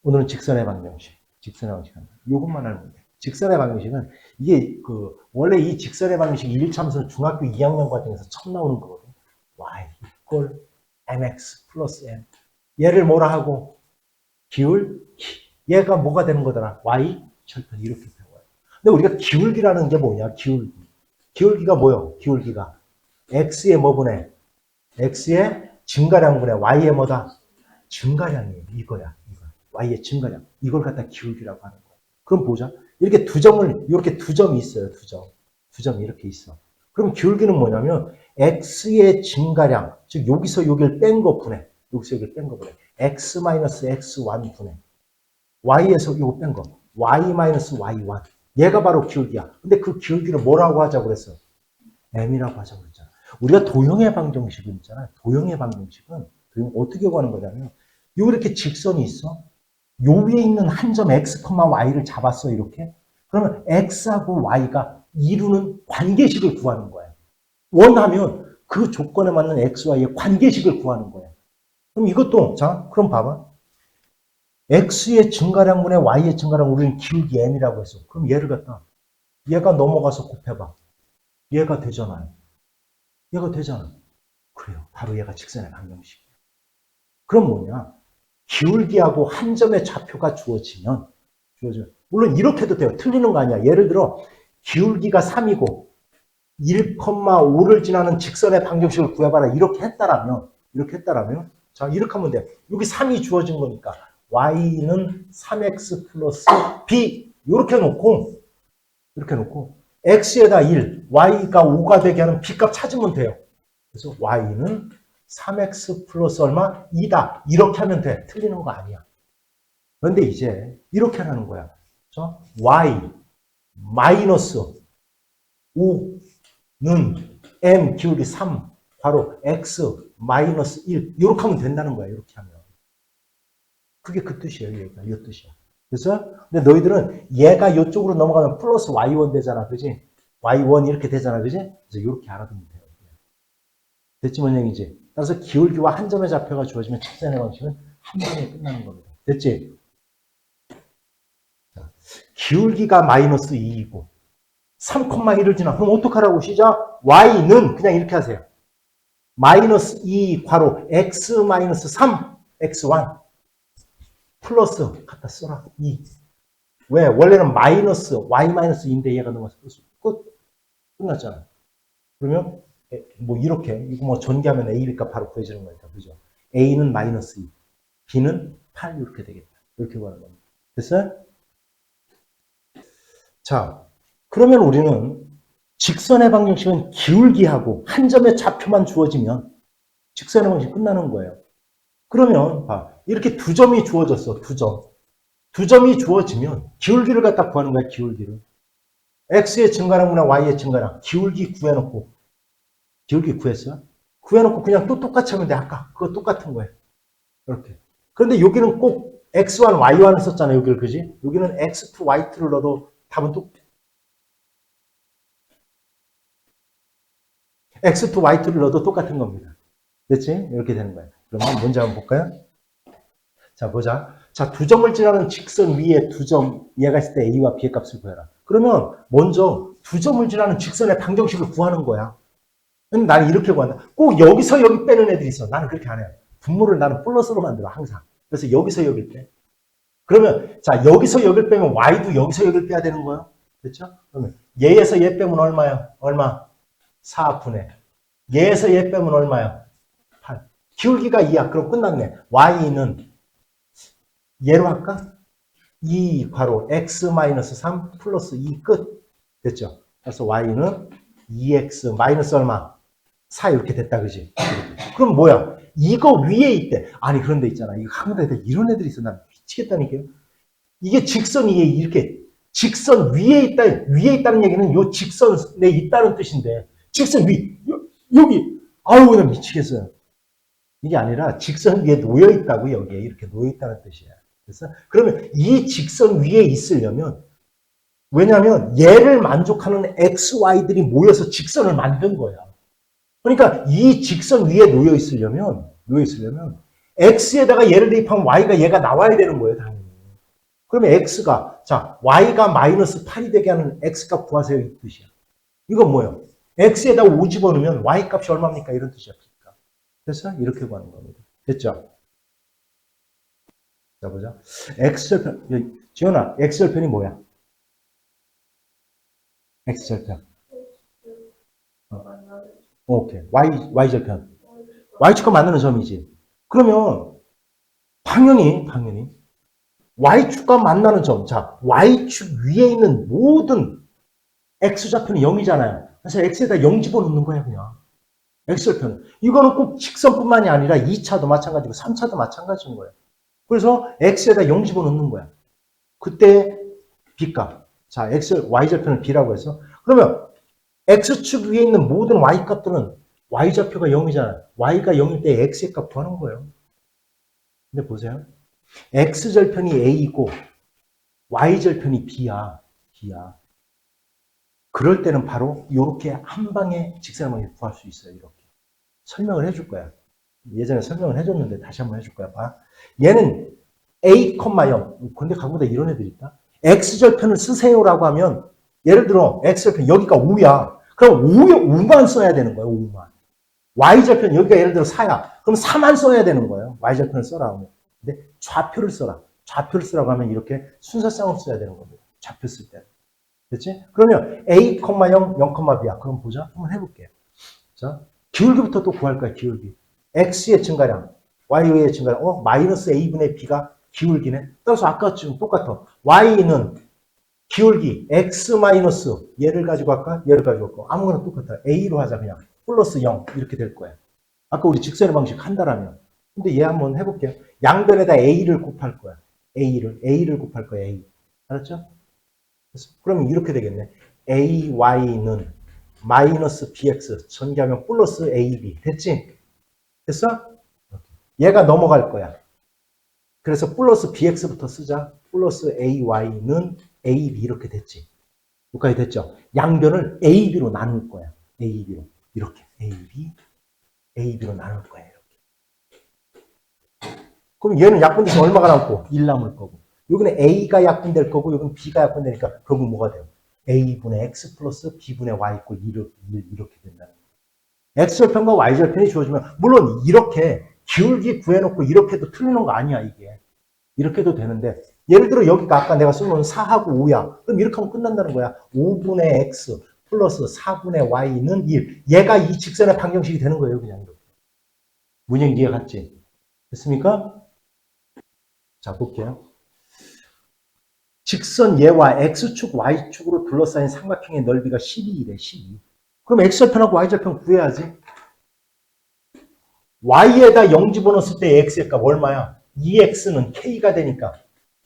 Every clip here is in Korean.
오늘은 직선의 방정식. 직선의 방정식. 이것만 알면 돼. 직선의 방정식은 이게 원래 이 직선의 방정식 1차함수는 중학교 2학년 과정에서 처음 나오는 거거든. y equal mx 플러스 m. 얘를 뭐라 하고? 기울기. 얘가 뭐가 되는 거더라? y 절편 이렇게 배워요. 근데 우리가 기울기라는 게 뭐냐? 기울기. 기울기가 뭐요? 기울기가 x의 뭐분의 x의 증가량분의 y의 뭐다? 증가량이에요. 이거야. y의 증가량. 이걸 갖다 기울기라고 하는 거야. 그럼 보자. 이렇게 이렇게 두 점이 있어요. 두 점이 이렇게 있어. 그럼 기울기는 뭐냐면 x의 증가량, 즉 여기서 여기를 뺀 거 분해. 여기서 여기를 뺀 거 분해. x-x1 분해. y에서 이거 뺀 거. y-y1. 얘가 바로 기울기야. 근데 그 기울기를 뭐라고 하자고 그랬어? m이라고 하자고 그랬잖아. 우리가 도형의 방정식은 있잖아. 도형의 방정식은 어떻게 구하는 거냐면 이렇게 직선이 있어. 요 위에 있는 한 점 x, y를 잡았어. 이렇게. 그러면 x하고 y가 이루는 관계식을 구하는 거야. 원하면 그 조건에 맞는 xy의 관계식을 구하는 거야. 그럼 이것도 자, 그럼 봐봐. x의 증가량분의 y의 증가량 우리는 기울기 m이라고 했어. 그럼 얘를 갖다 얘가 넘어가서 곱해봐. 얘가 되잖아요. 얘가 되잖아. 그래요. 바로 얘가 직선의 방정식이야. 그럼 뭐냐? 기울기하고 한 점의 좌표가 주어지면 물론 이렇게도 돼요. 틀리는 거 아니야. 예를 들어 기울기가 3이고 1,5를 지나는 직선의 방정식을 구해봐라. 이렇게 했다라면 자 이렇게 하면 돼. 여기 3이 주어진 거니까 y는 3x 플러스 b 이렇게 놓고 x에다 1, y가 5가 되게 하는 b값 찾으면 돼요. 그래서 y는 3x 플러스 얼마? 2다. 이렇게 하면 돼. 틀리는 거 아니야. 그런데 이제 이렇게 하는 거야. 그렇죠? y 마이너스 5는 m 기울기 3 바로 x 마이너스 1 이렇게 하면 된다는 거야. 이렇게 하면. 그게 그 뜻이에요. 얘가 이 뜻이야. 그래서 근데 너희들은 얘가 이쪽으로 넘어가면 플러스 y1 되잖아. 그지? y1 이렇게 되잖아. 그지? 그래서 이렇게 알아두면 돼요. 됐지 뭔 얘기지? 따라서 기울기와 한 점의 좌표가 주어지면 직선의 방식은 한 번에 끝나는 겁니다. 됐지? 자, 기울기가 마이너스 2이고 3,1을 지나. 그럼 어떡하라고? 시작. y는 그냥 이렇게 하세요. 마이너스 2 괄호 x 마이너스 3 x1 플러스 갖다 써라. 2. 왜? 원래는 마이너스 y 마이너스 2인데 얘가 넘어서 끝. 끝났잖아. 그러면 뭐 이렇게 이거 뭐 전개하면 a 값 바로 구해지는 거니까 그죠? a는 마이너스 2, b는 8 이렇게 되겠다. 이렇게 구하는 겁니다. 됐어요? 자, 그러면 우리는 직선의 방정식은 기울기하고 한 점의 좌표만 주어지면 직선의 방정식 끝나는 거예요. 그러면 이렇게 두 점이 주어졌어. 두 점이 주어지면 기울기를 갖다 구하는 거야. 기울기를. x의 증가량분의 y의 증가량 기울기 구해놓고 기울기 구했어요? 구해놓고 그냥 또 똑같이 하면 돼. 아까 그거 똑같은 거예요. 이렇게. 그런데 여기는 꼭 x1, y1을 썼잖아요. 여기를 그지? 여기는 x2, y2를 넣어도 답은 또 x2, y2를 넣어도 똑같은 겁니다. 됐지? 이렇게 되는 거예요. 그러면 문제 한번 볼까요? 자, 보자. 자, 두 점을 지나는 직선 위에 두 점, 얘가 있을 때 a와 b의 값을 구해라. 그러면 먼저 두 점을 지나는 직선의 방정식을 구하는 거야. 근데 나는 이렇게 구한다. 꼭 여기서 여기 빼는 애들이 있어. 나는 그렇게 안 해요. 분모를 나는 플러스로 만들어, 항상. 그래서 여기서 여기를 빼. 그러면, 자, 여기서 여기를 빼면 y도 여기서 여기를 빼야 되는 거예요. 그렇죠? 그러면 얘에서 얘 빼면 얼마야? 얼마? 4분의. 얘에서 얘 빼면 얼마야? 8. 기울기가 2야. 그럼 끝났네. y는 얘로 할까? 2 괄호 x-3 플러스 2 끝. 됐죠? 그래서 y는 2x 마이너스 얼마? 4 이렇게 됐다. 그지? 그럼 뭐야? 이거 위에 있대. 아니 그런데 있잖아. 이거 학원 애들 이런 애들이 있어. 난 미치겠다니까요. 이게 직선이 이렇게 직선 위에 있다는 얘기는 요 직선에 있다는 뜻인데 직선 위 여기 아우 그냥 미치겠어요. 이게 아니라 직선 위에 놓여 있다고 여기에 이렇게 놓여 있다는 뜻이야. 그래서 그러면 이 직선 위에 있으려면 왜냐하면 얘를 만족하는 x, y들이 모여서 직선을 만든 거야. 그러니까 이 직선 위에 놓여 있으려면 x에다가 얘를 대입하면 y가 얘가 나와야 되는 거예요, 당연히. 그러면 x가, 자, y가 마이너스 8이 되게 하는 x값 구하세요. 이 뜻이야. 이건 뭐예요? x에다 5 집어넣으면 y 값이 얼마입니까? 이런 뜻이야. B값. 됐어? 이렇게 구하는 겁니다. 됐죠? 자, 보자. x절편, 지현아, x절편이 뭐야? x절편. 오케이. y절편. y축과 만나는 점이지. 그러면, 당연히, y축과 만나는 점. 자, y축 위에 있는 모든 x좌표는 0이잖아요. 그래서 x에다 0 집어넣는 거야, 그냥. x절편. 이거는 꼭 직선뿐만이 아니라 2차도 마찬가지고 3차도 마찬가지인 거예요. 그래서 x에다 0 집어넣는 거야. 그때 b값. 자, y절편을 b라고 해서. 그러면 x축 위에 있는 모든 y값들은 y좌표가 0이잖아요. y가 0일 때 x의 값 구하는 거예요. 근데 보세요. x절편이 a이고 y절편이 b야. 그럴 때는 바로 이렇게 한 방에 직사방향을 구할 수 있어요. 이렇게. 설명을 해줄 거야. 예전에 설명을 해줬는데 다시 한번 해줄 거야. 봐. 얘는 a, 0. 근데 가끔가다 이런 애들 있다. x절편을 쓰세요라고 하면 예를 들어 x절편 여기가 5야. 그럼 5만 써야 되는 거예요. 5만. y절편 여기가 예를 들어 4야. 그럼 4만 써야 되는 거예요. y절편을 써라. 근데 좌표를 써라. 좌표를 쓰라고 하면 이렇게 순서쌍으로 써야 되는 겁니다. 좌표 쓸 때. 됐지? 그러면 a, 0, 0,b야. 그럼 보자. 한번 해볼게요. 자, 기울기부터 또 구할 거야. 기울기. x의 증가량, y의 증가량. 마이너스 a분의 b가 기울기네. 따라서 아까 지금 똑같아. y는 기울기 x 마이너스 얘를 가지고 할까? 얘를 가지고 할까? 아무거나 똑같아. a로 하자 그냥. 플러스 0 이렇게 될 거야. 아까 우리 직선의 방식 한다라면. 근데 얘 한번 해볼게요. 양변에다 a를 곱할 거야. a를 곱할 거야. a. 알았죠? 그러면 이렇게 되겠네. ay는 마이너스 bx 전개하면 플러스 ab. 됐지? 됐어? 얘가 넘어갈 거야. 그래서 플러스 bx부터 쓰자. 플러스 ay는 ab 이렇게 됐지. 여기까지 됐죠? 양변을 ab로 나눌 거야. ab로. 이렇게. ab로 나눌 거야. 이렇게. 그럼 얘는 약분돼서 얼마가 남고? 1 남을 거고. 여기는 a가 약분될 거고 여기는 b가 약분되니까 결국 뭐가 돼요? a분의 x 플러스 b분의 y 이꼴 1 이렇게 된다는 거예요. x절편과 y절편이 주어지면 물론 이렇게 기울기 구해놓고 이렇게 해도 틀리는 거 아니야 이게. 이렇게 해도 되는데 예를 들어 여기가 아까 내가 쓴 건 4하고 5야. 그럼 이렇게 하면 끝난다는 거야. 5분의 x 플러스 4분의 y는 1. 얘가 이 직선의 방정식이 되는 거예요. 그냥 이렇게. 문형 이해 갔지? 됐습니까? 자 볼게요. 직선 얘와 x축, y축으로 둘러싸인 삼각형의 넓이가 12이래, 12. 그럼 x절편하고 y절편 구해야지. y에다 0 집어넣었을 때 x의 값 얼마야? 2x는 k가 되니까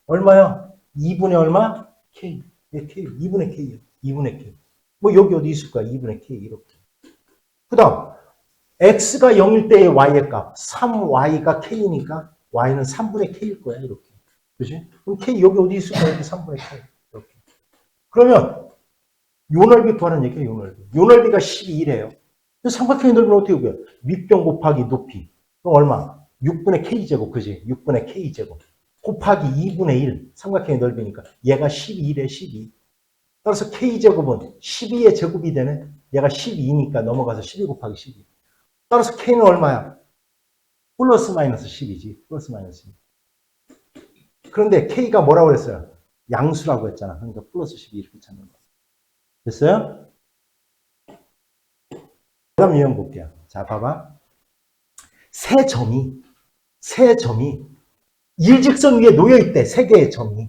얼마야? 2분의 얼마? k. 예, k. 2분의 k야. 2분의 k. 뭐 여기 어디 있을 거야? 2분의 k 이렇게. 그 다음 x가 0일 때의 y의 값 3y가 k니까 y는 3분의 k일 거야. 이렇게. 그치? 그럼 K 여기 어디 있을까? 여기 3분의 K. 이렇게. 그러면 요 넓이 구하는 얘기야, 요 넓이. 요 넓이가 12래요. 삼각형의 넓이는 어떻게 구해요? 밑변 곱하기 높이. 그럼 얼마? 6분의 K제곱, 그지? 6분의 K제곱. 곱하기 2분의 1. 삼각형의 넓이니까. 얘가 12래, 12. 따라서 K제곱은 12의 제곱이 되네. 얘가 12니까 넘어가서 12 곱하기 12. 따라서 K는 얼마야? 플러스 마이너스 10이지. 플러스 마이너스 10. 그런데 K가 뭐라고 그랬어요? 양수라고 했잖아. 그러니까 플러스 12 이렇게 찾는 거. 됐어요? 그다음 유형 볼게요. 자, 봐봐. 세 점이 일직선 위에 놓여있대. 세 개의 점이.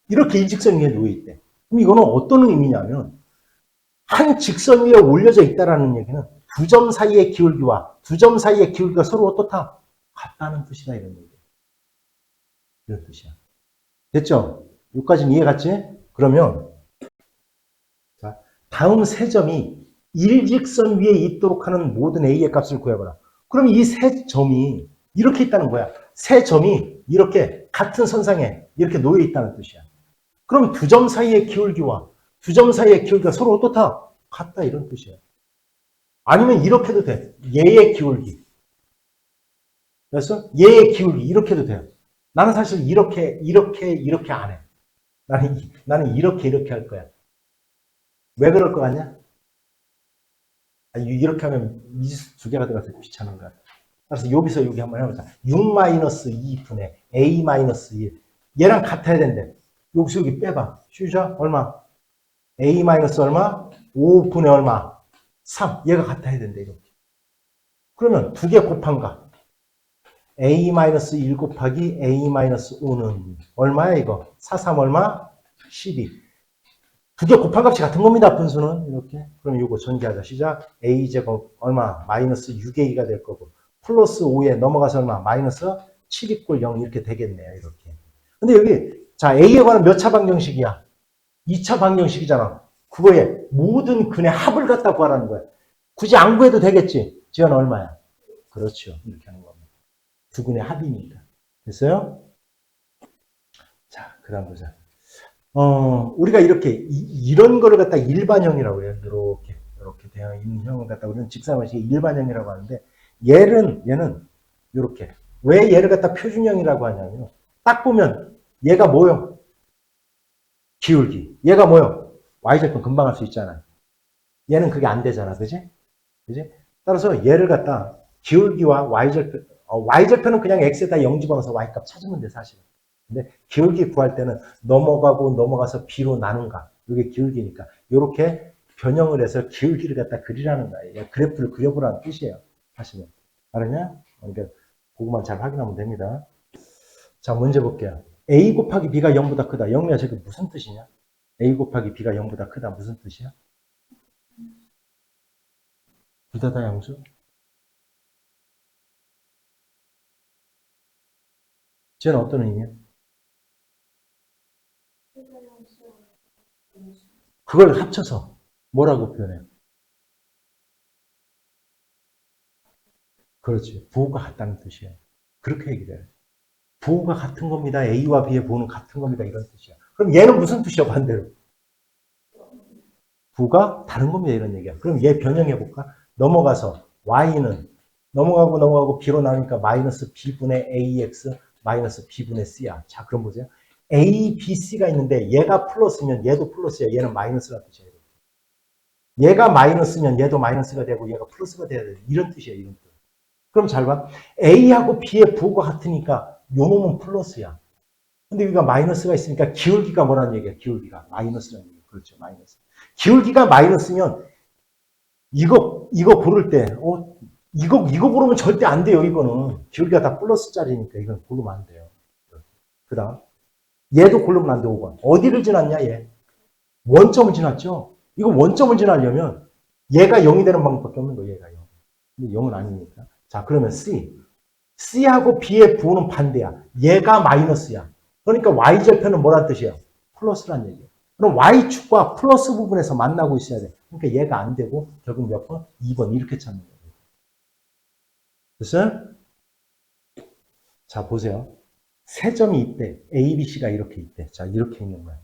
이렇게 일직선 위에 놓여있대. 그럼 이거는 어떤 의미냐면 한 직선 위에 올려져 있다라는 얘기는 두 점 사이의 기울기와 두 점 사이의 기울기가 서로 어떻다? 같다는 뜻이다. 이런 얘기. 이런 뜻이야. 됐죠? 여기까지는 이해 갔지? 그러면 자, 다음 세 점이 일직선 위에 있도록 하는 모든 a의 값을 구해봐라. 그럼 이 세 점이 이렇게 있다는 거야. 세 점이 이렇게 같은 선상에 이렇게 놓여 있다는 뜻이야. 그럼 두 점 사이의 기울기와 두 점 사이의 기울기가 서로 어떻다? 같다 이런 뜻이야. 아니면 이렇게 해도 돼. 얘의 기울기. 그래서 얘의 기울기 이렇게 해도 돼요. 나는 사실 이렇게 안 해. 나는 이렇게 할 거야. 왜 그럴 것 같냐? 이렇게 하면 미지수 두 개가 들어가서 귀찮은 거야. 그래서 여기서 여기 한번 해보자. 6-2분의 A-1. 얘랑 같아야 된대. 여기서 여기 빼봐. 쉬자. 얼마? A- 얼마? 5분의 얼마? 3. 얘가 같아야 된대. 이렇게. 그러면 두 개 곱한가? A-1 곱하기 A-5는 얼마야 이거? 4, 3 얼마? 12. 두 개 곱한 값이 같은 겁니다. 분수는. 이렇게. 그럼 이거 전개하자. 시작. A제곱 얼마? 마이너스 6A가 될 거고. 플러스 5에 넘어가서 얼마? 마이너스 7 이꼴 0 이렇게 되겠네요. 이렇게. 근데 여기 자 A에 관한 몇 차 방정식이야? 2차 방정식이잖아. 그거에 모든 근의 합을 갖다 구하라는 거야. 굳이 안 구해도 되겠지. 지연 얼마야? 그렇죠. 이렇게 하는 겁니다. 두 근의 합이니까. 됐어요? 자, 그 다음 보자. 우리가 이런 거를 갖다 일반형이라고 해요. 이렇게 되어 있는 형을 갖다 우리는 직사방식의 일반형이라고 하는데, 얘는 이렇게. 왜 얘를 갖다 표준형이라고 하냐면, 딱 보면 얘가 뭐요? 기울기. 얘가 뭐요? y절편 금방 할 수 있잖아. 얘는 그게 안 되잖아. 그지? 그지? 따라서 얘를 갖다 기울기와 y절편은 그냥 x에다 0 집어넣어서 y값 찾으면 돼, 사실은. 근데 기울기 구할 때는 넘어가서 b로 나눈 값. 이게 기울기니까. 이렇게 변형을 해서 기울기를 갖다 그리라는 거예요. 그래프를 그려보라는 뜻이에요. 사실은. 알았냐? 그러니까 그것만 잘 확인하면 됩니다. 자, 문제 볼게요. a 곱하기 b가 0보다 크다. 영미야, 저게 무슨 뜻이냐? a 곱하기 b가 0보다 크다. 무슨 뜻이야? 부다다 양수? 쟤는 어떤 의미야? 그걸 합쳐서 뭐라고 표현해요? 그렇지. 부호가 같다는 뜻이에요. 그렇게 얘기를 해요. 부호가 같은 겁니다. A와 B의 부호는 같은 겁니다. 이런 뜻이야. 그럼 얘는 무슨 뜻이야, 반대로? 부호가 다른 겁니다. 이런 얘기야. 그럼 얘 변형해볼까? 넘어가서 Y는 넘어가고 B로 나누니까 마이너스 B분의 AX 마이너스 B분의 C야. 자, 그럼 보세요. A, B, C가 있는데 얘가 플러스면 얘도 플러스야. 얘는 마이너스라는 뜻이에요. 얘가 마이너스면 얘도 마이너스가 되고 얘가 플러스가 돼야 돼. 이런 뜻이야. 이런 뜻. 그럼 잘 봐. A하고 B의 부호가 같으니까 요 놈은 플러스야. 근데 여기가 마이너스가 있으니까 기울기가 뭐라는 얘기야? 기울기가 마이너스라는 얘기야. 그렇죠. 마이너스. 기울기가 마이너스면 이거 고를 때 이거 고르면 절대 안 돼요. 이거는 기울기가 다 플러스짜리니까 이건 고르면 안 돼요. 그다음 얘도 고르면 안 돼. 5번. 어디를 지났냐 얘? 원점을 지났죠. 이거 원점을 지나려면 얘가 0이 되는 방법밖에 없는 거예요. 얘가 0. 근데 0은 아니니까. 자, 그러면 C. C하고 B의 부호는 반대야. 얘가 마이너스야. 그러니까 Y절편은 뭐란 뜻이야? 플러스란 얘기야. 그럼 Y축과 플러스 부분에서 만나고 있어야 돼. 그러니까 얘가 안 되고 결국 몇 번? 2번 이렇게 찾는 거예요. 됐어요? 자, 보세요. 세 점이 있대. A, B, C가 이렇게 있대. 자, 이렇게 있는 거야.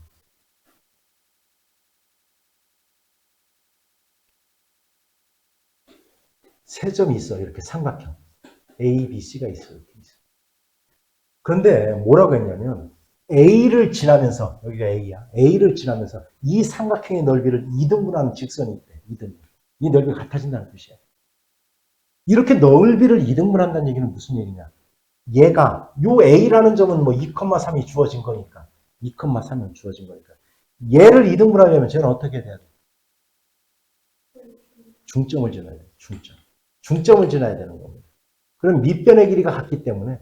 세 점이 있어. 이렇게 삼각형. A, B, C가 있어. 이렇게 있어. 그런데 뭐라고 했냐면 A를 지나면서 여기가 A야. A를 지나면서 이 삼각형의 넓이를 2등분하는 직선이 있대. 2등분. 이 넓이가 같아진다는 뜻이야. 이렇게 넓이를 2등분한다는 얘기는 무슨 얘기냐? 얘가 요 A라는 점은 뭐 2,3이 주어진 거니까 2,3은 주어진 거니까 얘를 2등분하려면 쟤는 어떻게 돼야 돼? 중점을 지나야 돼. 중점을 지나야 되는 겁니다. 그럼 밑변의 길이가 같기 때문에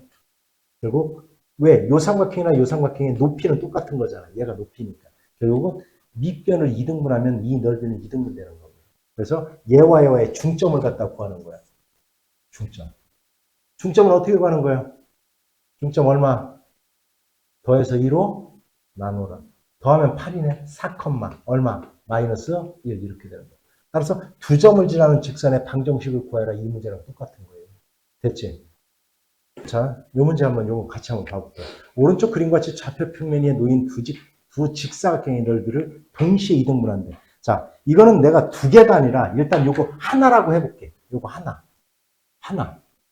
결국 왜? 요 삼각형이나 요 삼각형의 높이는 똑같은 거잖아. 얘가 높이니까. 결국은 밑변을 2등분하면 이 넓이는 2등분 되는 겁니다. 그래서 얘와 얘와의 중점을 갖다 구하는 거야. 중점. 중점은 어떻게 구하는 거야? 중점 얼마? 더해서 2로 나누라. 더하면 8이네. 4, 얼마? 마이너스 1 이렇게 되는 거야. 따라서 두 점을 지나는 직선의 방정식을 구하라. 이 문제랑 똑같은 거예요. 됐지? 자, 요 문제 요거 같이 한번 봐볼게요. 오른쪽 그림과 같이 좌표 평면 위에 놓인 두 직사각형의 넓이를 동시에 이등분한대. 자, 이거는 내가 두 개가 아니라 일단 요거 하나라고 해볼게. 요거 하나.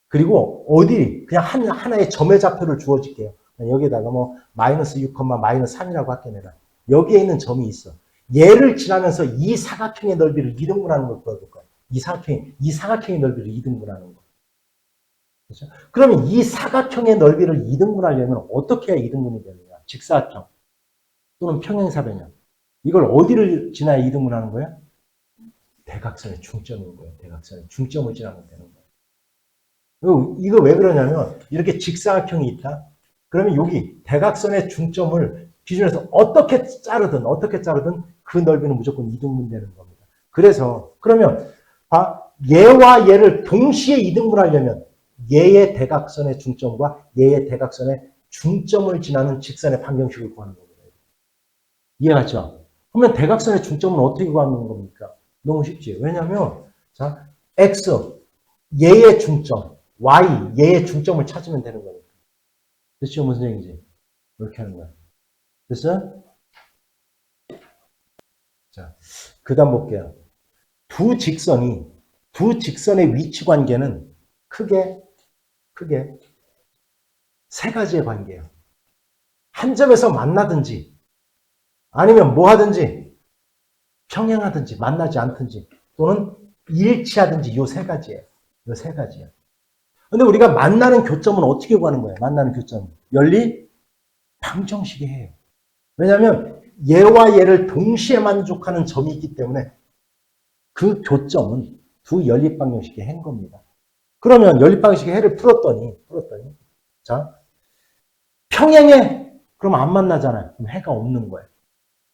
그리고 어디 그냥 하나의 점의 좌표를 주어질게요. 여기에다가 뭐 마이너스 6, 마이너스 3이라고 할게 내가. 여기에 있는 점이 있어. 얘를 지나면서 이 사각형의 넓이를 2등분하는 걸 구해볼 거야. 이 사각형의 넓이를 2등분하는 거. 그렇죠? 그러면 이 사각형의 넓이를 2등분하려면 어떻게 해야 2등분이 되느냐? 직사각형 또는 평행사변형. 이걸 어디를 지나야 2등분하는 거야? 대각선의 중점인 거예요. 대각선의 중점을 지나면 되는 거예요. 이거 왜 그러냐면 이렇게 직사각형이 있다. 그러면 여기 대각선의 중점을 기준에서 어떻게 자르든 그 넓이는 무조건 2등분 되는 겁니다. 그래서 그러면 얘와 얘를 동시에 2등분하려면 얘의 대각선의 중점과 얘의 대각선의 중점을 지나는 직선의 방정식을 구하는 겁니다. 이해갔죠? 그러면 대각선의 중점은 어떻게 구하는 겁니까? 너무 쉽지. 왜냐하면 자 x 얘의 중점, y 얘의 중점을 찾으면 되는 거니까. 됐죠? 무슨 얘기인지 이렇게 하는 거야. 됐어? 자, 그다음 볼게요. 두 직선의 위치 관계는 크게 세 가지의 관계예요. 한 점에서 만나든지 아니면 뭐 하든지 평행하든지 만나지 않든지 또는 일치하든지 요 세 가지예요. 요 세 가지예요. 근데 우리가 만나는 교점은 어떻게 구하는 거예요? 만나는 교점. 연리 방정식이 해요. 왜냐하면 얘와 얘를 동시에 만족하는 점이 있기 때문에 그 교점은 두 연립방정식의 해인 겁니다. 그러면 연립방정식의 해를 풀었더니 자 평행해. 그럼 안 만나잖아요. 그럼 해가 없는 거예요.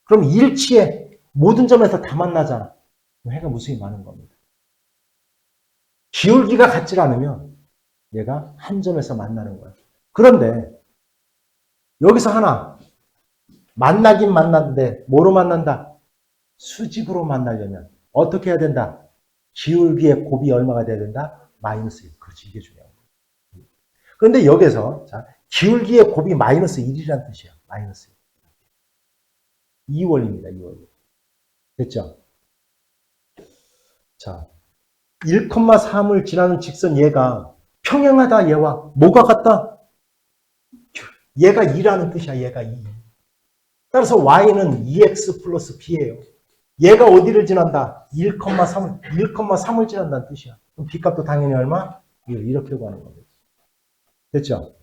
그럼 일치해. 모든 점에서 다 만나잖아. 그럼 해가 무수히 많은 겁니다. 기울기가 같지 않으면 얘가 한 점에서 만나는 거예요. 그런데 여기서 하나 만나긴 만났는데 뭐로 만난다? 수직으로 만나려면 어떻게 해야 된다? 기울기의 곱이 얼마가 돼야 된다? 마이너스 1. 그렇지, 이게 중요한 거예요. 그런데 여기서 자, 기울기의 곱이 마이너스 1이라는 뜻이에요. 마이너스 1. 2원입니다. 2원. 됐죠? 자, 1,3을 지나는 직선 얘가 평행하다 얘와 뭐가 같다? 얘가 2라는 뜻이야. 얘가 2. 따라서 y는 2x 플러스 b예요. 얘가 어디를 지난다? 1,3을 지난다는 뜻이야. 그럼 b값도 당연히 얼마? 이렇게 구하는 겁니다. 됐죠?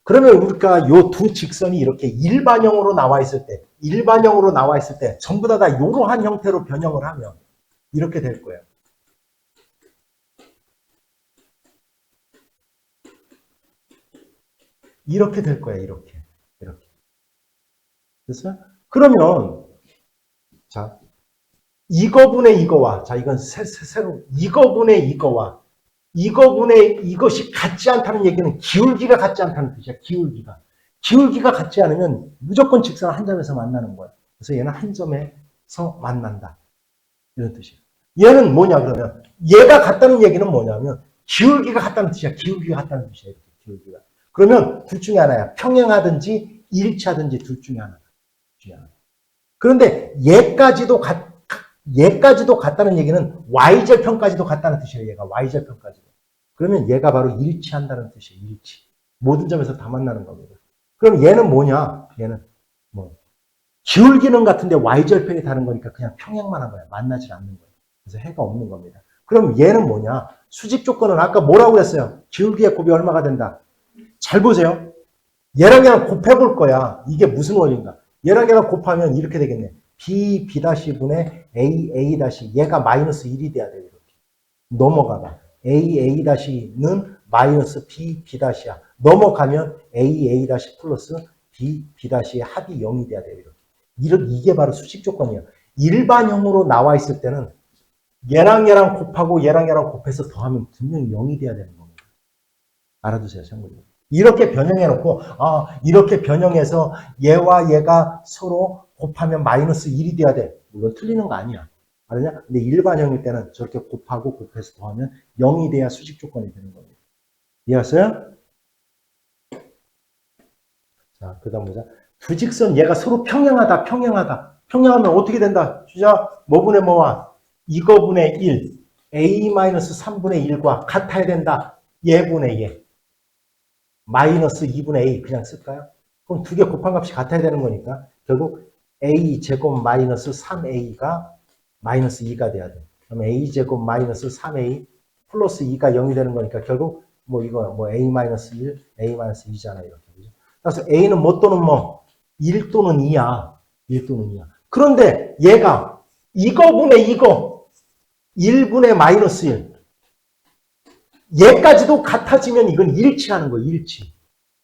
그러면 우리가 요 두 직선이 이렇게 일반형으로 나와 있을 때 전부 다 이러한 형태로 변형을 하면 이렇게 될 거예요. 이렇게 될 거예요. 이렇게. 됐어요? 그러면 자 이거분의 이거와 자 이건 새로 이거분의 이거와 이거분의 이것이 같지 않다는 얘기는 기울기가 같지 않다는 뜻이야. 기울기가 같지 않으면 무조건 직선 한 점에서 만나는 거야. 그래서 얘는 한 점에서 만난다. 이런 뜻이에요. 얘는 뭐냐 그러면 얘가 같다는 얘기는 뭐냐면 기울기가 같다는 뜻이야. 기울기가 같다는 뜻이야. 이렇게 기울기가. 그러면 둘 중에 하나야. 평행하든지 일치하든지 둘 중에 하나. 그런데 얘까지도 같다는 얘기는 y절편까지도 같다는 뜻이에요. 얘가 y절편까지도. 그러면 얘가 바로 일치한다는 뜻이에요. 일치. 모든 점에서 다 만나는 겁니다. 그럼 얘는 뭐냐? 얘는 뭐 기울기는 같은데 y절편이 다른 거니까 그냥 평행만 한 거야. 만나지 않는 거예요. 그래서 해가 없는 겁니다. 그럼 얘는 뭐냐? 수직 조건은 아까 뭐라고 그랬어요? 기울기의 곱이 얼마가 된다? 잘 보세요. 얘랑 얘랑 곱해볼 거야. 이게 무슨 원리인가? 얘랑 얘랑 곱하면 이렇게 되겠네. b-분의 a-a- 얘가 마이너스 1이 돼야 돼요. 이렇게. 넘어가봐. a-a-는 마이너스 b-b야. 넘어가면 a-a- 플러스 b-b의 합이 0이 돼야 돼요. 이렇게. 이게 바로 수직 조건이에요. 일반형으로 나와 있을 때는 얘랑 얘랑 곱하고 얘랑 얘랑 곱해서 더하면 분명히 0이 돼야 되는 겁니다. 알아두세요, 참고로. 이렇게 변형해놓고 이렇게 변형해서 얘와 얘가 서로 곱하면 마이너스 1이 돼야 돼. 물론 틀리는 거 아니야. 알았냐? 근데 일반형일 때는 저렇게 곱하고 곱해서 더하면 0이 돼야 수직 조건이 되는 겁니다. 이해했어요? 자, 그 다음 보자. 두 직선 얘가 서로 평행하다. 평행하면 어떻게 된다? 주자, 뭐분의 뭐와? 이거분의 1, a-3분의 1과 같아야 된다. 얘분의 얘. 마이너스 2분의 a 그냥 쓸까요? 그럼 두 개 곱한 값이 같아야 되는 거니까 결국 a 제곱 마이너스 3a가 마이너스 2가 돼야 돼. 그럼 a 제곱 마이너스 3a 플러스 2가 0이 되는 거니까 결국 뭐 이거 뭐 a 마이너스 1, a 마이너스 2잖아 이렇게. 그래서 a는 뭐 또는 뭐 1 또는 2야. 1 또는 2야. 그런데 얘가 이거분의 이거 1분의 마이너스 1 얘까지도 같아지면 이건 일치하는 거예요. 일치.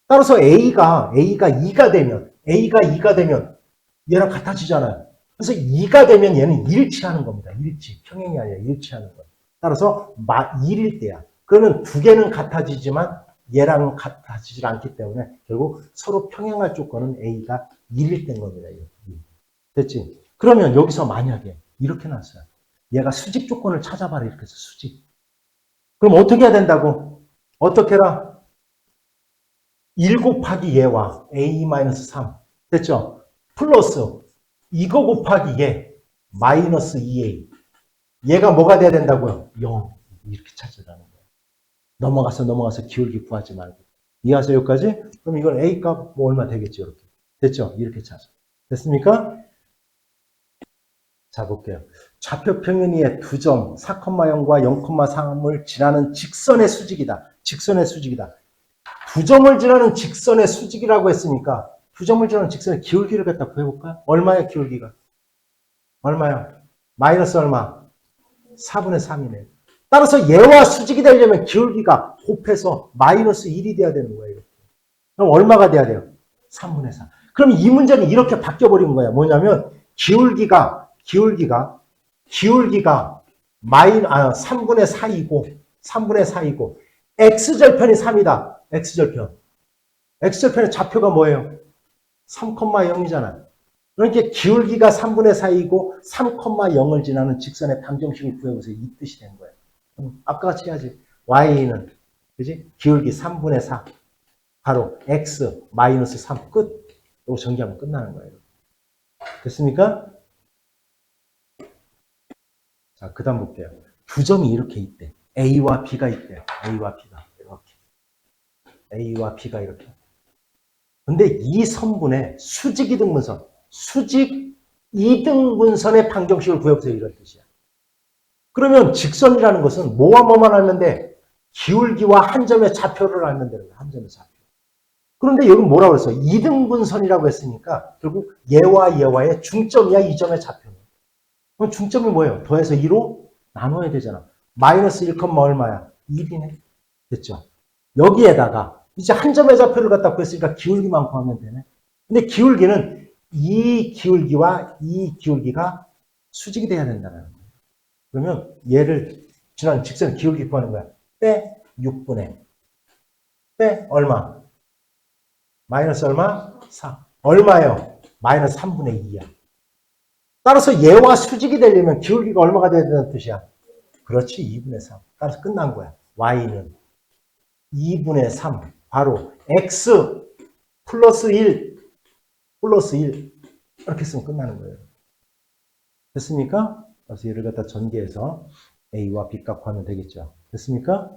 따라서 A가 2가 되면 얘랑 같아지잖아요. 그래서 2가 되면 얘는 일치하는 겁니다. 일치. 평행이 아니라 일치하는 거예요. 따라서 1일 때야. 그러면 두 개는 같아지지만 얘랑 같아지질 않기 때문에 결국 서로 평행할 조건은 A가 1일 땐 겁니다. 됐지? 그러면 여기서 만약에 이렇게 났어요. 얘가 수직 조건을 찾아봐라 이렇게 해서 수직. 그럼 어떻게 해야 된다고? 어떻게 해라? 1 곱하기 얘와 a-3 됐죠? 플러스 이거 곱하기 얘 마이너스 2a 얘가 뭐가 돼야 된다고요? 0 이렇게 찾으라는 거예요. 넘어가서 기울기 구하지 말고 이해하세요 여기까지? 그럼 이건 a 값 뭐 얼마 되겠죠? 이렇게 됐죠? 이렇게 찾아 됐습니까? 자 볼게요. 좌표 평면이의 두 점 4,0과 0,3을 지나는 직선의 수직이다. 직선의 수직이다. 두 점을 지나는 직선의 수직이라고 했으니까 두 점을 지나는 직선의 기울기를 갖다 구해볼까요? 얼마야 기울기가? 얼마야? 마이너스 얼마? 4분의 3이네. 따라서 얘와 수직이 되려면 기울기가 곱해서 마이너스 1이 돼야 되는 거예요. 이렇게. 그럼 얼마가 돼야 돼요? 3분의 4. 그럼 이 문제는 이렇게 바뀌어버린 거야. 뭐냐면 기울기가 3분의 4이고 x절편이 3이다. x절편의 좌표가 뭐예요? 3,0이잖아. 그러니까 기울기가 3분의 4이고 3,0을 지나는 직선의 방정식을 구해보세요. 이 뜻이 된 거예요. 아까 같이 해야지. y는 그지? 기울기 3분의 4 바로 x 마이너스 3 끝. 이거 전개하면 끝나는 거예요. 됐습니까? 자, 그 다음 볼게요. 두 점이 이렇게 있대. A와 B가 있대. A와 B가 이렇게. A와 B가 이렇게. 근데 이 선분의 수직 이등분선, 수직 이등분선의 방정식을 구해보세요. 이런 뜻이야. 그러면 직선이라는 것은 뭐와 뭐만 알면 돼? 기울기와 한 점의 좌표를 알면 되는 거야. 한 점의 좌표. 그런데 여기 뭐라고 그랬어? 이등분선이라고 했으니까 결국 얘와 얘와의 중점이야. 이 점의 좌표는. 그럼 중점이 뭐예요? 더해서 2로 나눠야 되잖아. 마이너스 1, 얼마야? 1이네. 됐죠? 여기에다가 이제 한 점의 좌표를 갖다 구했으니까 기울기만 구하면 되네. 근데 기울기는 이 기울기와 이 기울기가 수직이 돼야 된다는 거예요. 그러면 얘를 지난 직선 기울기 구하는 거야. 빼 6분의 빼 얼마? 마이너스 얼마? 4. 얼마예요? 마이너스 3분의 2야. 따라서 얘와 수직이 되려면 기울기가 얼마가 돼야 되는 뜻이야? 그렇지, 2분의 3. 따라서 끝난 거야. y는 2분의 3. 바로 x 플러스 1 이렇게 쓰면 끝나는 거예요. 됐습니까? 그래서 얘를 갖다 전개해서 a와 b 값 구하면 되겠죠. 됐습니까?